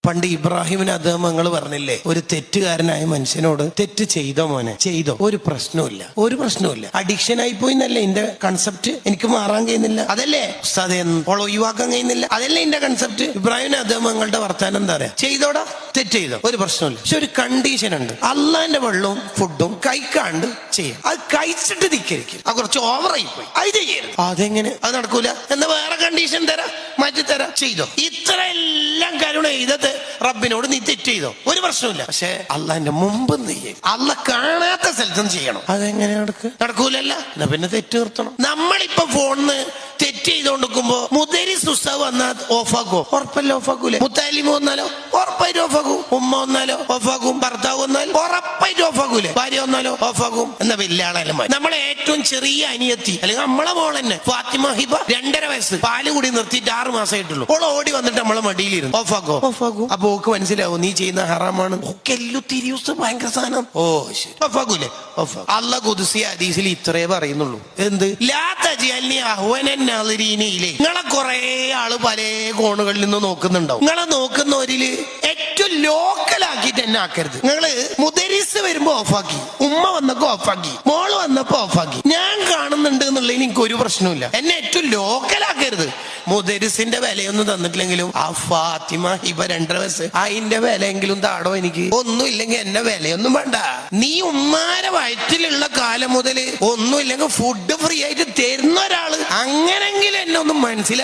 പണ്ട് ഇബ്രാഹിമിന് അദ്ദേഹങ്ങൾ പറഞ്ഞില്ലേ, ഒരു തെറ്റുകാരനായ മനുഷ്യനോട് തെറ്റ് ചെയ്തോ മോനെ, ചെയ്തോ, ഒരു പ്രശ്നവുമില്ല അഡിക്ഷൻ ആയി പോയിന്നല്ലേ എന്റെ കൺസെപ്റ്റ്. എനിക്ക് മാറാൻ കഴിയുന്നില്ല, അതല്ലേ ഉസ്താദേ ഒഴിവാക്കാൻ കഴിയുന്നില്ല, അതല്ലേ എന്റെ കൺസെപ്റ്റ്. ഇബ്രാഹിമിന് അദ്ദേഹങ്ങളുടെ വർത്താനം എന്താ പറയാ, ചെയ്തോടാ, തെറ്റ് ചെയ്തോ, ഒരു പ്രശ്നമില്ല. പക്ഷെ ഒരു കണ്ടീഷൻ ഉണ്ട്, അള്ളാന്റെ വെള്ളവും ഫുഡും കഴിക്കാണ്ട് ചെയ്യാം. അത് കഴിച്ചിട്ട് ധിക്കരിക്കും, അത് കുറച്ച് ഓവറായി പോയി, അത് ചെയ്യരുത്. അതെങ്ങനെ, അത് നടക്കൂല, എന്നാ വേറെ കണ്ടീഷൻ തരാം, മാറ്റിത്തരാം, ചെയ്തോ. ഇത്ര എല്ലാം കരുണ ചെയ്തത് റബ്ബിനോട് നീ തെറ്റ് ചെയ്തോ, ഒരു പ്രശ്നമില്ല. പക്ഷെ അള്ളാന്റെ മുമ്പ് നീ അള്ള കാണാത്ത സ്ഥലത്തും ചെയ്യണം. അതെങ്ങനെ നടക്കൂലല്ല, എന്നാ പിന്നെ തെറ്റ് നിർത്തണം. നമ്മളിപ്പോ ഫോണിന് തെറ്റ് ചെയ്തോണ്ടിരിക്കുമ്പോ മുദരിസ് ഉസ്താദ് വന്നാൽ ഓഫാക്കോ? ഉറപ്പല്ല ഓഫാക്കൂലേ. മുത്താലിമ വന്നാലോ ഉറപ്പായിട്ട് ഓഫാക്കും. ഉമ്മ വന്നാലോ ഓഫാക്കും. ഭർത്താവ് വന്നാൽ ഉറപ്പായിട്ട് ഓഫാക്കൂലേ. ഭാര്യ വന്നാലോ ഓഫാക്കും. എന്നാ വലിയ ആളായാലും നമ്മളെ ഏറ്റവും ചെറിയ അനിയത്തി അല്ലെങ്കിൽ നമ്മളെ മോൾ തന്നെ ഫാത്തിമ ഹിബ 2.5 വയസ്സ് പാല് കൂടി നിർത്തിയിട്ട് 6 മാസമായിട്ടുള്ളൂ. ഓൾ ഓടി വന്നിട്ട് നമ്മളെ മടിയിലിരുന്നു. ഓഫാക്കോ? അപ്പൊ ഓക്ക് മനസ്സിലാവും നീ ചെയ്യുന്ന ഹറാമാണ്. ഭയങ്കര സാധനം. ഓ ശരി, ഓഫാക്കൂലേ? അല്ലാഹ് ഖുദ്സി ഹദീസിൽ ഇത്രേ പറയുന്നുള്ളൂ. എന്ത്? ലാ തജ്അൽനി അഹ്വനൻ നാളിരീനയിലെ. നിങ്ങളെ കുറെ ആള് പല കോണുകളിൽ നിന്ന് നോക്കുന്നുണ്ടാവും. നിങ്ങളെ നോക്കുന്നവരില് ഏറ്റവും ലോക്കലാക്കിയിട്ട് എന്നെ ആക്കരുത്. നിങ്ങള് മുദരിസ് വരുമ്പോ ഓഫാക്കി, ഉമ്മ വന്നപ്പോ ഓഫാക്കി, മോള് വന്നപ്പോ ഓഫാക്കി. ഞാൻ കാണുന്നുണ്ട് എന്നുള്ളതിന് എനിക്ക് ഒരു പ്രശ്നമില്ല. എന്നെ ഏറ്റവും ലോക്കലാക്കരുത്. മുദരിസിന്റെ വിലയൊന്നും തന്നിട്ടില്ലെങ്കിലും ആ ഫാത്തിമ ഹിബ 2.5 വയസ്സ് അതിന്റെ വിലയെങ്കിലും താടോ. എനിക്ക് ഒന്നും ഇല്ലെങ്കിൽ എന്നെ വിലയൊന്നും വേണ്ട. നീ ഉമ്മാരെ വയറ്റിലുള്ള കാലം മുതൽ ഒന്നും ഇല്ലെങ്കിൽ ഫുഡ് ഫ്രീ ആയിട്ട് തരുന്ന ഒരാള്, അങ്ങനെങ്കിലും എന്നെ ഒന്നും മനസ്സിലാക്കി